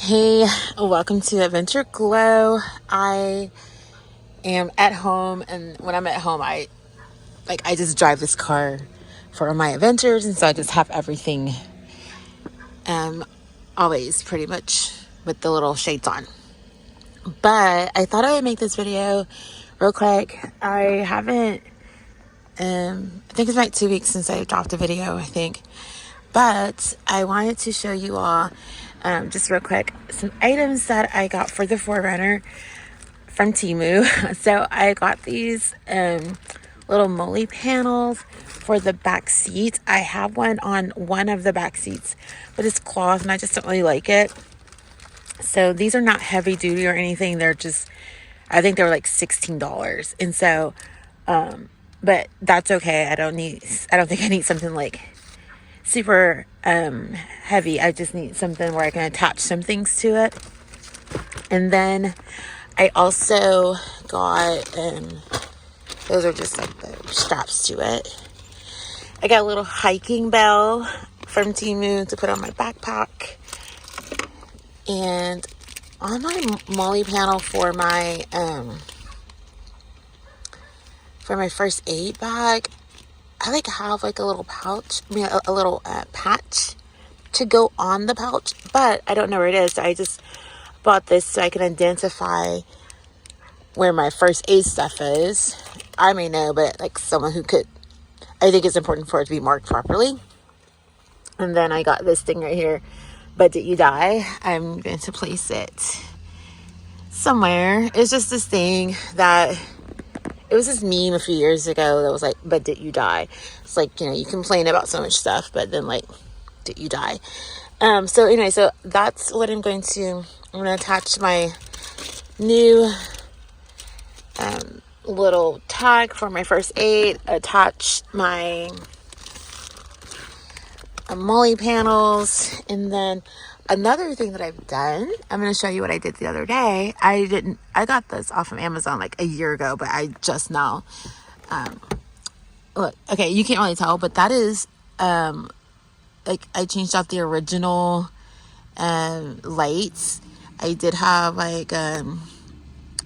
Hey, welcome to Adventure Glow. I am at home, and when I'm at home, I just drive this car for my adventures, and so I just have everything always pretty much with the little shades on. But I thought I would make this video real quick. I haven't I think it's like 2 weeks since I dropped a video, I think. But I wanted to show you all, just real quick, some items that I got for the 4Runner from Temu. So I got these little molly panels for the back seat. I have one on one of the back seats, but it's cloth and I just don't really like it. So these are not heavy duty or anything. They're just, I think they were like $16. And so, but that's okay. I don't think I need something like super heavy. I just need something where I can attach some things to it. And then I also got those are just like the straps to it. I got a little hiking bell from Temu to put on my backpack. And on my molly panel for my first aid bag, I have like a little pouch, a little patch to go on the pouch, but I don't know where it is. So I just bought this so I can identify where my first aid stuff is. I may know, but like someone who could, I think it's important for it to be marked properly. And then I got this thing right here, But Did You Die? I'm going to place it somewhere. It's just this thing that, it was this meme a few years ago that was like, but did you die? It's like, you complain about so much stuff, but then like, did you die? So anyway, so that's what I'm going to attach my new little tag for my first aid, attach my molly panels, and then another thing that I've done, I'm going to show you what I did the other day. I got this off of Amazon like a year ago, but I just now, look, okay, you can't really tell, but that is, like I changed out the original, lights. I did have like, I don't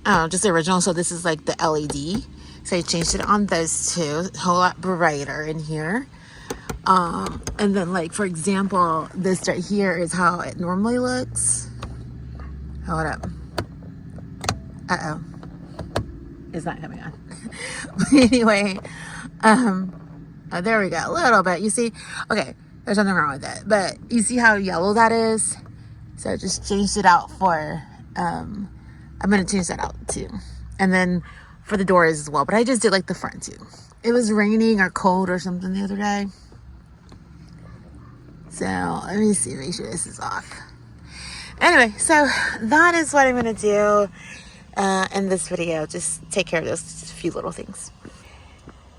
know, just the original. So this is like the LED. So I changed it on those two, a whole lot brighter in here. And then like, for example, this right here is how it normally looks. Hold up. Uh-oh. It's not coming on. But anyway, there we go. A little bit. You see? Okay. There's nothing wrong with it. But you see how yellow that is? So I just changed it out for, I'm going to change that out too. And then for the doors as well. But I just did like the front too. It was raining or cold or something the other day. So let me see, make sure this is off. Anyway, so that is what I'm going to do in this video. Just take care of those few little things.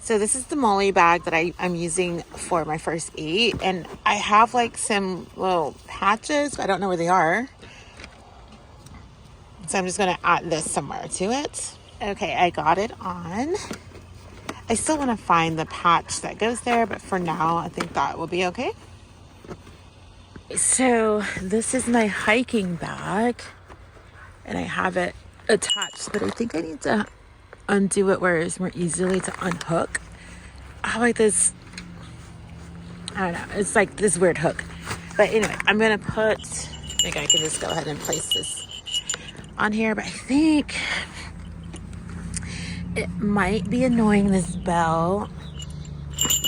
So this is the molly bag that I'm using for my first aid. And I have like some little patches, but I don't know where they are. So I'm just going to add this somewhere to it. Okay, I got it on. I still want to find the patch that goes there, but for now, I think that will be okay. So this is my hiking bag, and I have it attached, but I think I need to undo it where it's more easily to unhook. I have like this, I don't know, it's like this weird hook. But anyway, I'm going to put, I think I can just go ahead and place this on here, but I think it might be annoying, this bell,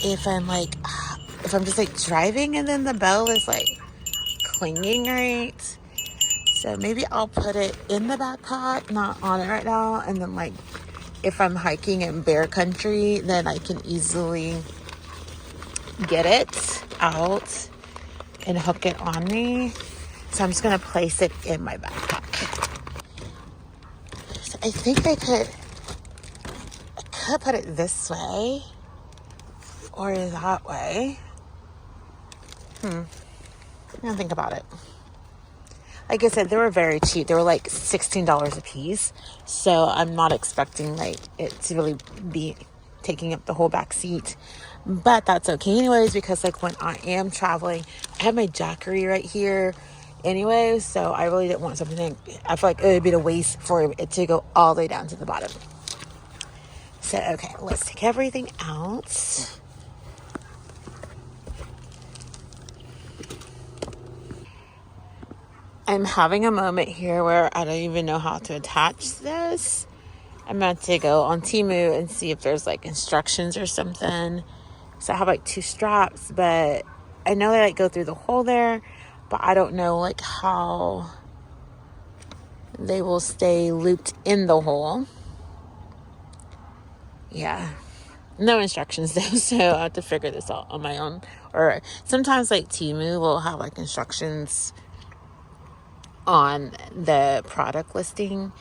if I'm just like driving and then the bell is like clinging right. So maybe I'll put it in the backpack, not on it right now, and then like if I'm hiking in bear country, then I can easily get it out and hook it on me. So I'm just gonna place it in my backpack. So I think I could put it this way or that way. I'm gonna think about it. Like I said, they were very cheap. They were like $16 a piece. So I'm not expecting like it to really be taking up the whole back seat. But that's okay anyways, because like when I am traveling, I have my jackery right here. anyway, so I really didn't want something. I feel like it would be a waste for it to go all the way down to the bottom. So, okay, let's take everything out. I'm having a moment here where I don't even know how to attach this. I'm about to go on Temu and see if there's like instructions or something. So I have like 2 straps, but I know they like go through the hole there, but I don't know like how they will stay looped in the hole. Yeah. No instructions though, so I have to figure this out on my own. Or sometimes like Temu will have like instructions on the product listing.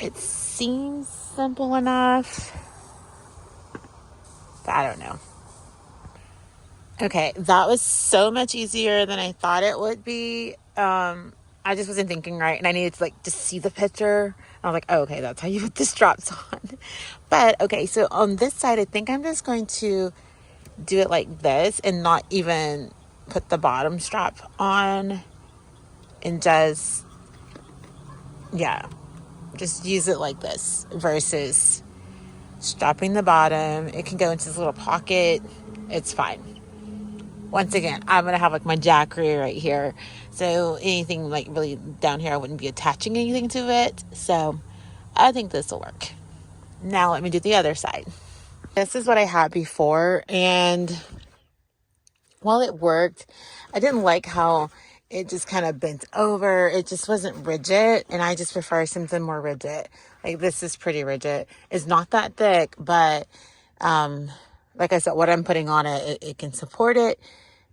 It seems simple enough, but I don't know. Okay, that was so much easier than I thought it would be. I just wasn't thinking right, and I needed to like just see the picture. I was like, oh, okay, that's how you put the straps on. But okay, so on this side, I think I'm just going to do it like this and not even put the bottom strap on, and just use it like this versus strapping the bottom. It can go into this little pocket. It's fine. Once again, I'm going to have like my jackery right here. So anything like really down here, I wouldn't be attaching anything to it. So I think this will work. Now let me do the other side. This is what I had before. And while it worked, I didn't like how it just kind of bent over. It just wasn't rigid. And I just prefer something more rigid. Like this is pretty rigid. It's not that thick, but like I said, what I'm putting on it, it can support it.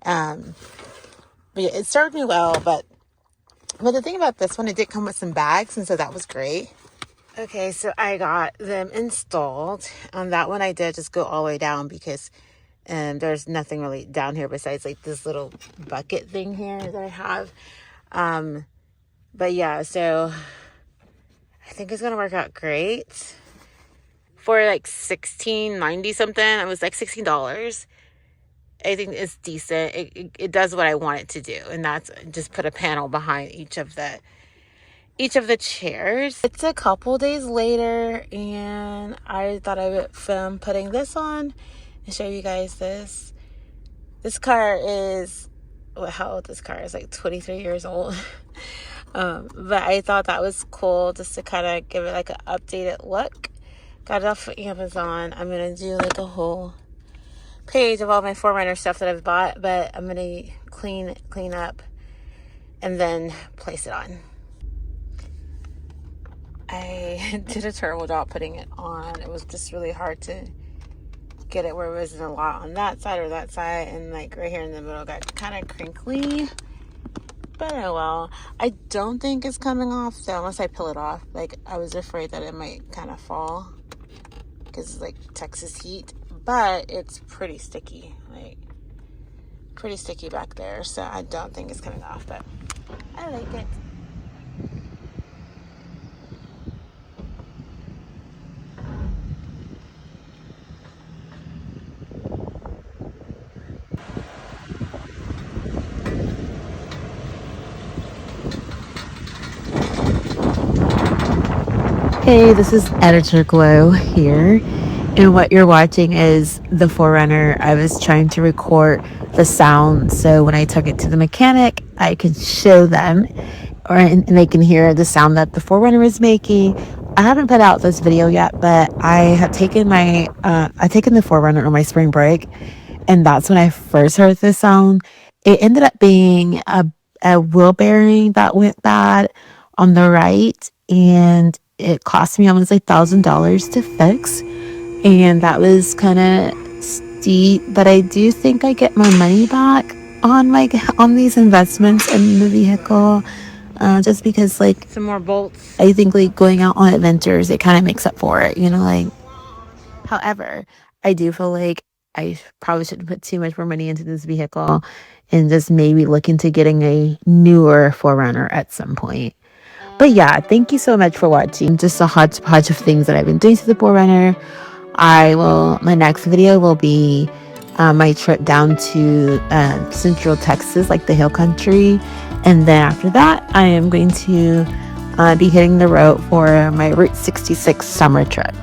But yeah, it served me well. But the thing about this one, it did come with some bags, and so that was great. Okay, so I got them installed. On that one, I did just go all the way down because there's nothing really down here besides like this little bucket thing here that I have. But yeah, so I think it's gonna work out great. For like $16.90 something, it was like $16. I think it's decent. It does what I want it to do, and that's just put a panel behind each of the chairs. It's a couple days later, and I thought I would film putting this on and show you guys this. This car is, how old this car is, like 23 years old. But I thought that was cool just to kind of give it like an updated look. Got it off of Amazon. I'm gonna do like a whole page of all my 4Runner stuff that I've bought, but I'm gonna clean up and then place it on. I did a terrible job putting it on. It was just really hard to get it where it wasn't a lot on that side or that side, and like right here in the middle got kind of crinkly. But oh well. I don't think it's coming off, so unless I peel it off. Like I was afraid that it might kind of fall because it's like Texas heat. But it's pretty sticky, like pretty sticky back there, so I don't think it's coming off, but I like it. Hey, this is Editor Glow here, and what you're watching is the 4Runner. I was trying to record the sound, so when I took it to the mechanic, I could show them, and they can hear the sound that the 4Runner is making. I haven't put out this video yet, but I have taken the 4Runner on my spring break, and that's when I first heard this sound. It ended up being a wheel bearing that went bad on the right, and it cost me almost $1,000 to fix, and that was kind of steep. But I do think I get my money back on these investments in the vehicle, just because like some more bolts. I think like going out on adventures, it kind of makes up for it, like. However, I do feel like I probably shouldn't put too much more money into this vehicle, and just maybe look into getting a newer 4Runner at some point. But yeah, thank you so much for watching. Just a hodgepodge of things that I've been doing to the 4Runner. My next video will be my trip down to Central Texas, like the hill country. And then after that, I am going to be hitting the road for my Route 66 summer trip.